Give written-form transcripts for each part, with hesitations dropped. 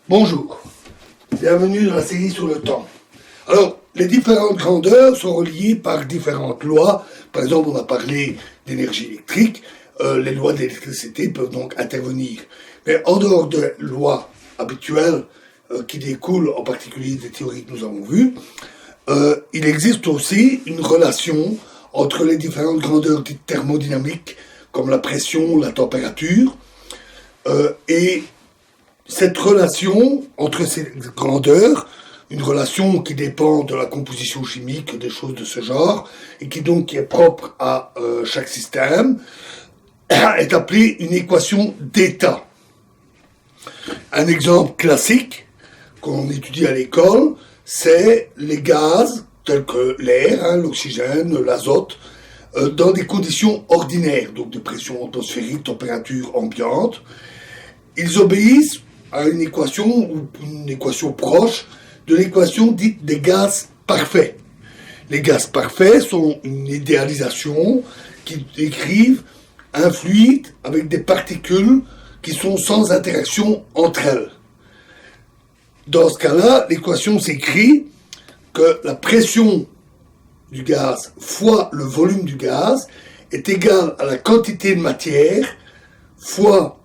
Bonjour, bienvenue dans la série sur le temps. Alors, les différentes grandeurs sont reliées par différentes lois. Par exemple, on a parlé d'énergie électrique. Les lois de l'électricité peuvent donc intervenir. Mais en dehors des lois habituelles qui découlent en particulier des théories que nous avons vues, il existe aussi une relation entre les différentes grandeurs dites thermodynamiques, comme la pression, la température, et cette relation entre ces grandeurs, une relation qui dépend de la composition chimique, des choses de ce genre, et qui donc est propre à chaque système, est appelée une équation d'état. Un exemple classique qu'on étudie à l'école, c'est les gaz tels que l'air, l'oxygène, l'azote, dans des conditions ordinaires, donc de pression atmosphérique, température ambiante. Ils obéissent à une équation ou une équation proche de l'équation dite des gaz parfaits. Les gaz parfaits sont une idéalisation qui décrivent un fluide avec des particules qui sont sans interaction entre elles. Dans ce cas-là, l'équation s'écrit que la pression du gaz fois le volume du gaz est égale à la quantité de matière fois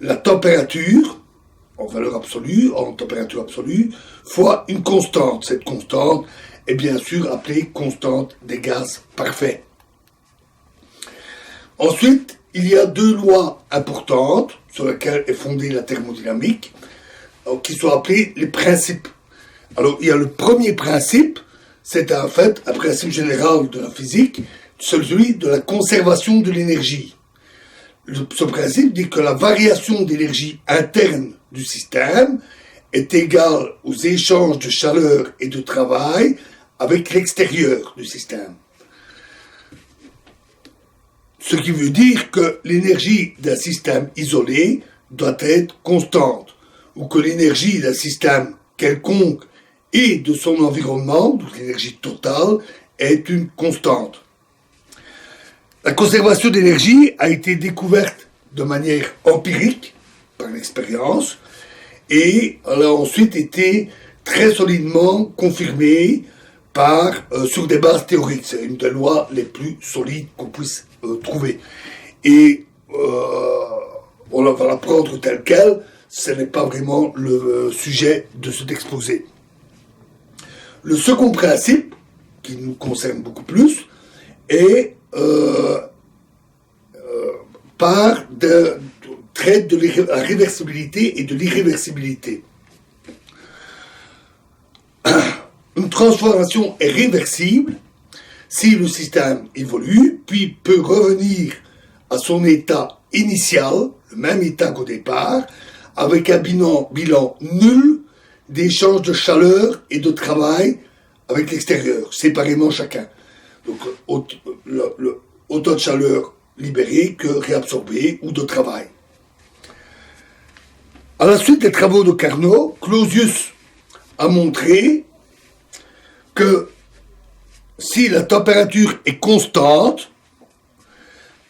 la température, en valeur absolue, en température absolue, fois une constante. Cette constante est bien sûr appelée constante des gaz parfaits. Ensuite, il y a deux lois importantes sur lesquelles est fondée la thermodynamique, qui sont appelées les principes. Alors, il y a le premier principe, c'est en fait un principe général de la physique, celui de la conservation de l'énergie. Ce principe dit que la variation d'énergie interne du système est égale aux échanges de chaleur et de travail avec l'extérieur du système. Ce qui veut dire que l'énergie d'un système isolé doit être constante, ou que l'énergie d'un système quelconque et de son environnement, donc l'énergie totale, est une constante. La conservation d'énergie a été découverte de manière empirique, par l'expérience, et elle a ensuite été très solidement confirmée sur des bases théoriques. C'est une des lois les plus solides qu'on puisse trouver. Et on va la prendre telle quelle, ce n'est pas vraiment le sujet de cet exposé. Le second principe, qui nous concerne beaucoup plus, est traite de la réversibilité et de l'irréversibilité. Une transformation est réversible si le système évolue, puis peut revenir à son état initial, le même état qu'au départ, avec un bilan nul d'échange de chaleur et de travail avec l'extérieur, séparément chacun. Donc autant de chaleur libérée que réabsorbée ou de travail. À la suite des travaux de Carnot, Clausius a montré que si la température est constante,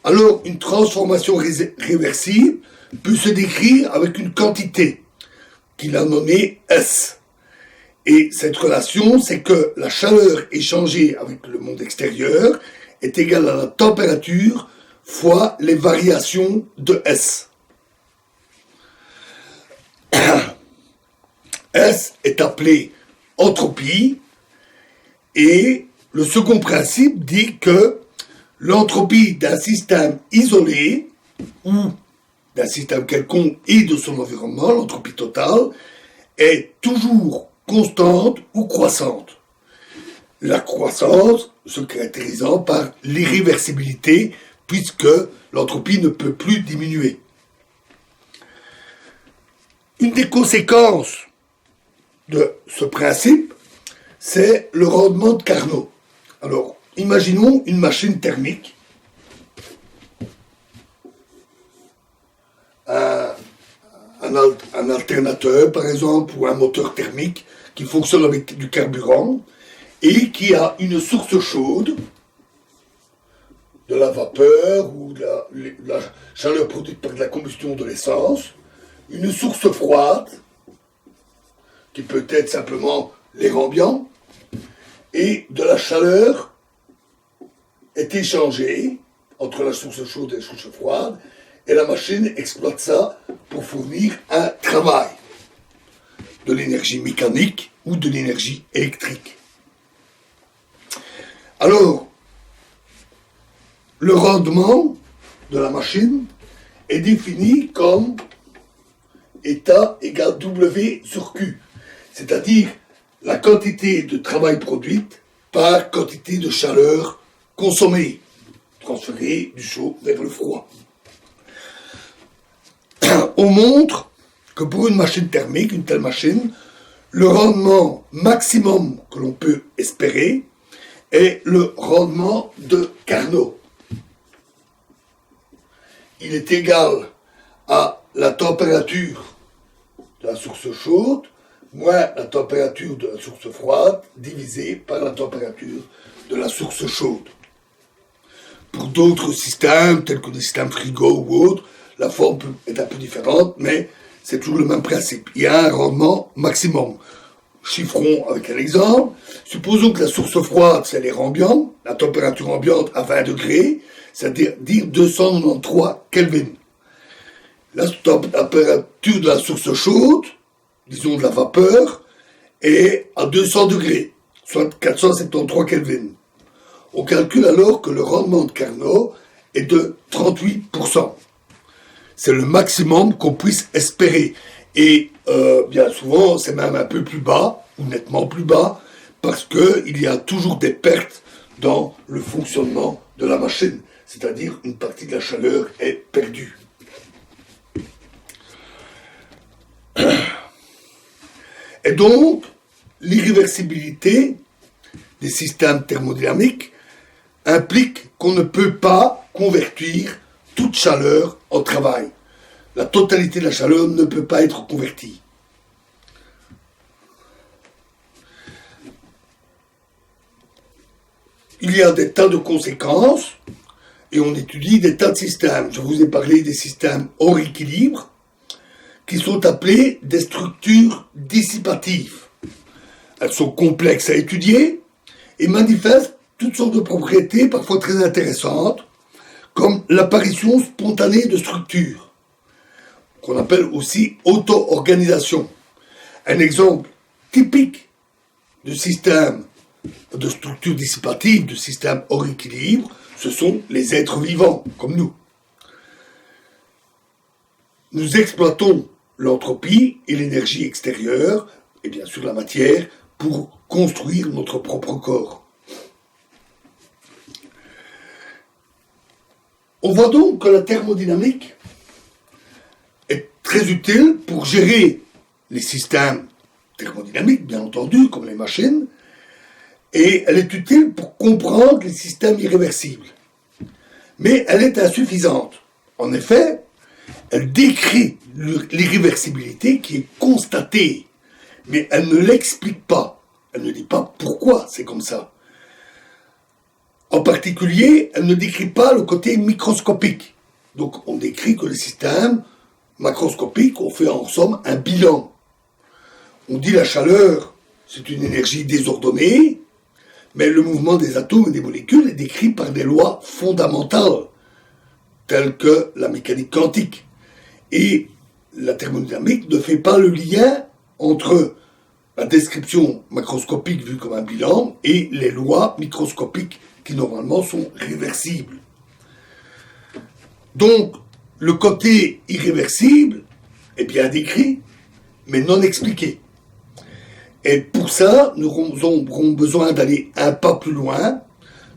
alors une transformation réversible peut se décrire avec une quantité qu'il a nommée S. Et cette relation, c'est que la chaleur échangée avec le monde extérieur est égale à la température fois les variations de S. S est appelé entropie, et le second principe dit que l'entropie d'un système isolé ou d'un système quelconque et de son environnement, l'entropie totale, est toujours constante ou croissante. La croissance se caractérisant par l'irréversibilité, puisque l'entropie ne peut plus diminuer. Une des conséquences de ce principe, c'est le rendement de Carnot. Alors, imaginons une machine thermique, un alternateur, par exemple, ou un moteur thermique qui fonctionne avec du carburant et qui a une source chaude, de la vapeur ou de la chaleur produite par la combustion de l'essence, une source froide qui peut être simplement l'air ambiant, et de la chaleur est échangée entre la source chaude et la source froide, et la machine exploite ça pour fournir un travail, de l'énergie mécanique ou de l'énergie électrique. Alors, le rendement de la machine est défini comme état égale W sur Q, c'est-à-dire la quantité de travail produite par quantité de chaleur consommée, transférée du chaud vers le froid. On montre que pour une machine thermique, une telle machine, le rendement maximum que l'on peut espérer est le rendement de Carnot. Il est égal à la température de la source chaude moins la température de la source froide divisée par la température de la source chaude. Pour d'autres systèmes, tels que des systèmes frigo ou autres, la forme est un peu différente, mais c'est toujours le même principe. Il y a un rendement maximum. Chiffrons avec un exemple. Supposons que la source froide, c'est l'air ambiant, la température ambiante à 20 degrés, c'est-à-dire 293 Kelvin. La température de la source chaude, disons de la vapeur, est à 200 degrés, soit 473 Kelvin. On calcule alors que le rendement de Carnot est de 38%. C'est le maximum qu'on puisse espérer. Et bien souvent, c'est même un peu plus bas, ou nettement plus bas, parce qu'il y a toujours des pertes dans le fonctionnement de la machine. C'est-à-dire une partie de la chaleur est perdue. Et donc, l'irréversibilité des systèmes thermodynamiques implique qu'on ne peut pas convertir toute chaleur en travail. La totalité de la chaleur ne peut pas être convertie. Il y a des tas de conséquences et on étudie des tas de systèmes. Je vous ai parlé des systèmes hors équilibre qui sont appelés des structures dissipatives. Elles sont complexes à étudier et manifestent toutes sortes de propriétés parfois très intéressantes, comme l'apparition spontanée de structures, qu'on appelle aussi auto-organisation. Un exemple typique de système de structure dissipative, de système hors équilibre, ce sont les êtres vivants, comme nous. Nous exploitons l'entropie et l'énergie extérieure, et bien sûr la matière, pour construire notre propre corps. On voit donc que la thermodynamique est très utile pour gérer les systèmes thermodynamiques, bien entendu, comme les machines, et elle est utile pour comprendre les systèmes irréversibles. Mais elle est insuffisante. En effet, elle décrit l'irréversibilité qui est constatée, mais elle ne l'explique pas. Elle ne dit pas pourquoi c'est comme ça. En particulier, elle ne décrit pas le côté microscopique. Donc on décrit que les systèmes macroscopiques, on fait en somme un bilan. On dit la chaleur, c'est une énergie désordonnée, mais le mouvement des atomes et des molécules est décrit par des lois fondamentales, telles que la mécanique quantique. Et la thermodynamique ne fait pas le lien entre la description macroscopique vue comme un bilan et les lois microscopiques qui normalement sont réversibles. Donc, le côté irréversible est bien décrit, mais non expliqué. Et pour ça, nous aurons besoin d'aller un pas plus loin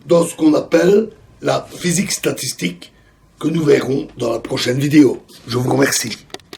dans ce qu'on appelle la physique statistique, que nous verrons dans la prochaine vidéo. Je vous remercie.